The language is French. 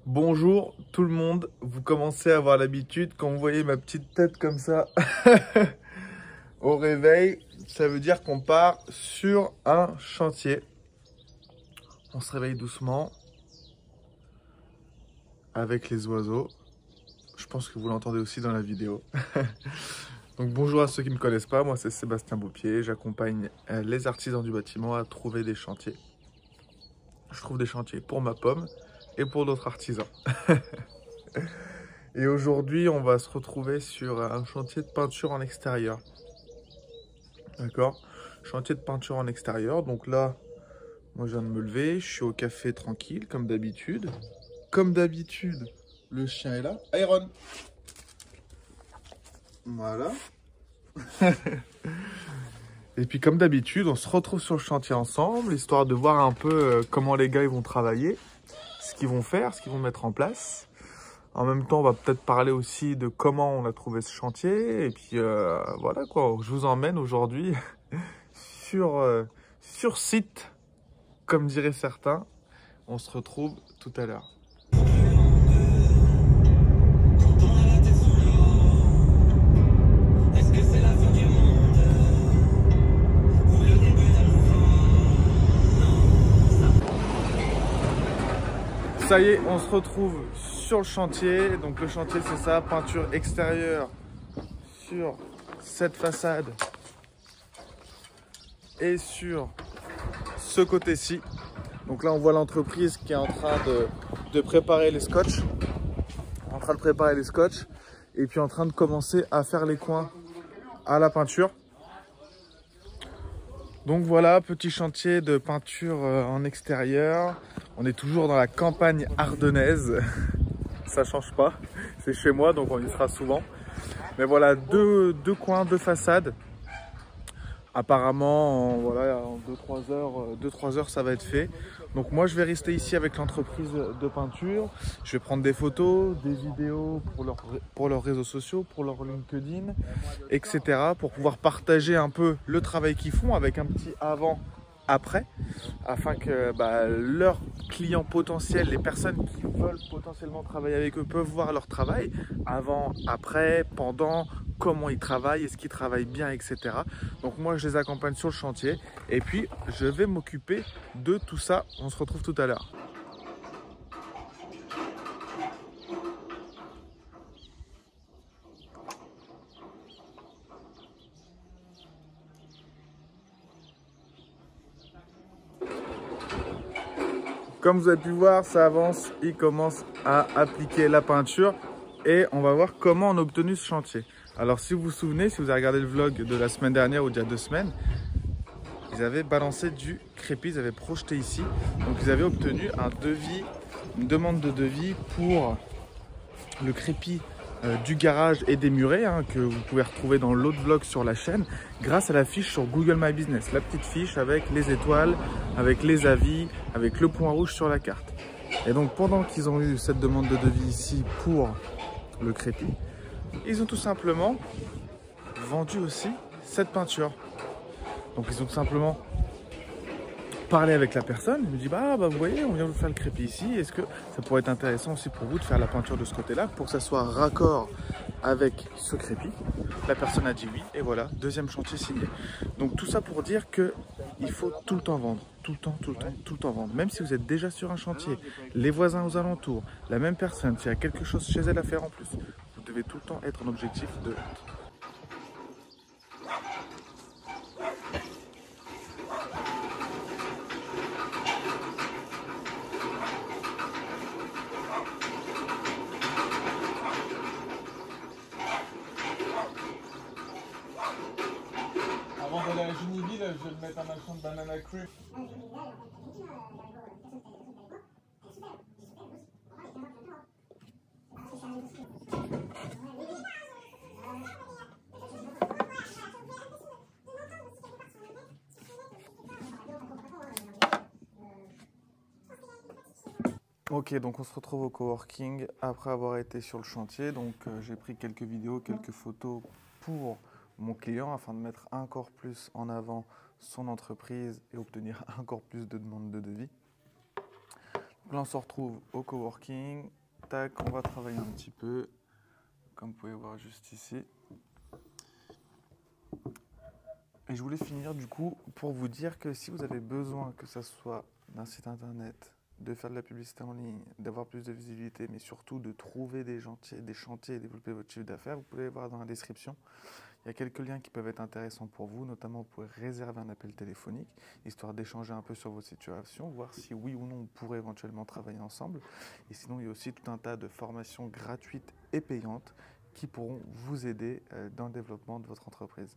Bonjour tout le monde, vous commencez à avoir l'habitude quand vous voyez ma petite tête comme ça au réveil, ça veut dire qu'on part sur un chantier. On se réveille doucement avec les oiseaux. Je pense que vous l'entendez aussi dans la vidéo. Donc bonjour à ceux qui ne me connaissent pas, moi c'est Sébastien Beaupier, j'accompagne les artisans du bâtiment à trouver des chantiers. Je trouve des chantiers pour ma pomme et pour d'autres artisans. Et aujourd'hui, on va se retrouver sur un chantier de peinture en extérieur. D'accord? Chantier de peinture en extérieur. Donc là, moi je viens de me lever, je suis au café tranquille, comme d'habitude. Comme d'habitude, le chien est là. Iron! Voilà. Et puis comme d'habitude, on se retrouve sur le chantier ensemble, histoire de voir un peu comment les gars ils vont travailler, ce qu'ils vont faire, ce qu'ils vont mettre en place. En même temps, on va peut-être parler aussi de comment on a trouvé ce chantier. Et puis voilà quoi, je vous emmène aujourd'hui sur site, comme diraient certains. On se retrouve tout à l'heure. Ça y est, on se retrouve sur le chantier. Donc le chantier, c'est ça, peinture extérieure sur cette façade et sur ce côté-ci. Donc là, on voit l'entreprise qui est en train de préparer les scotch. En train de préparer les scotch. Et puis en train de commencer à faire les coins à la peinture. Donc voilà, petit chantier de peinture en extérieur. On est toujours dans la campagne ardennaise. Ça change pas. C'est chez moi, donc on y sera souvent. Mais voilà, deux coins, deux façades. Apparemment, voilà, en 2-3 heures, ça va être fait. Donc moi, je vais rester ici avec l'entreprise de peinture. Je vais prendre des photos, des vidéos pour leurs réseaux sociaux, pour leur LinkedIn, etc. Pour pouvoir partager un peu le travail qu'ils font avec un petit avant-après, afin que leurs clients potentiels, les personnes qui veulent potentiellement travailler avec eux, peuvent voir leur travail avant, après, pendant, comment ils travaillent, est-ce qu'ils travaillent bien, etc. Donc moi, je les accompagne sur le chantier et puis je vais m'occuper de tout ça. On se retrouve tout à l'heure. Comme vous avez pu voir, ça avance, il commence à appliquer la peinture et on va voir comment on a obtenu ce chantier. Alors si vous vous souvenez, si vous avez regardé le vlog de la semaine dernière ou d'il y a 2 semaines, ils avaient balancé du crépi, ils avaient projeté ici. Donc ils avaient obtenu un devis, une demande de devis pour le crépi du garage et des murets que vous pouvez retrouver dans l'autre vlog sur la chaîne grâce à la fiche sur Google My Business, la petite fiche avec les étoiles, avec les avis, avec le point rouge sur la carte. Et donc pendant qu'ils ont eu cette demande de devis ici pour le crépi, ils ont tout simplement vendu aussi cette peinture. Donc ils ont tout simplement parler avec la personne, il me dit vous voyez, on vient vous faire le crépi ici, est-ce que ça pourrait être intéressant aussi pour vous de faire la peinture de ce côté-là pour que ça soit raccord avec ce crépi? La personne a dit oui et voilà, deuxième chantier signé. Donc tout ça pour dire que il faut tout le temps vendre, tout le temps vendre. Même si vous êtes déjà sur un chantier, les voisins aux alentours, la même personne, s'il y a quelque chose chez elle à faire en plus, vous devez tout le temps être en objectif de vente. Avant d'aller à Juniville, je vais le mettre un machin de banana cream. Ok, donc on se retrouve au coworking après avoir été sur le chantier. Donc j'ai pris quelques vidéos, quelques photos pour mon client afin de mettre encore plus en avant son entreprise et obtenir encore plus de demandes de devis. Là, on se retrouve au coworking. Tac, on va travailler un petit peu, comme vous pouvez voir juste ici. Et je voulais finir du coup pour vous dire que si vous avez besoin, que ce soit d'un site internet, de faire de la publicité en ligne, d'avoir plus de visibilité, mais surtout de trouver des chantiers et développer votre chiffre d'affaires, vous pouvez voir dans la description. Il y a quelques liens qui peuvent être intéressants pour vous, notamment vous pouvez réserver un appel téléphonique, histoire d'échanger un peu sur vos situations, voir si oui ou non on pourrait éventuellement travailler ensemble. Et sinon, il y a aussi tout un tas de formations gratuites et payantes qui pourront vous aider dans le développement de votre entreprise.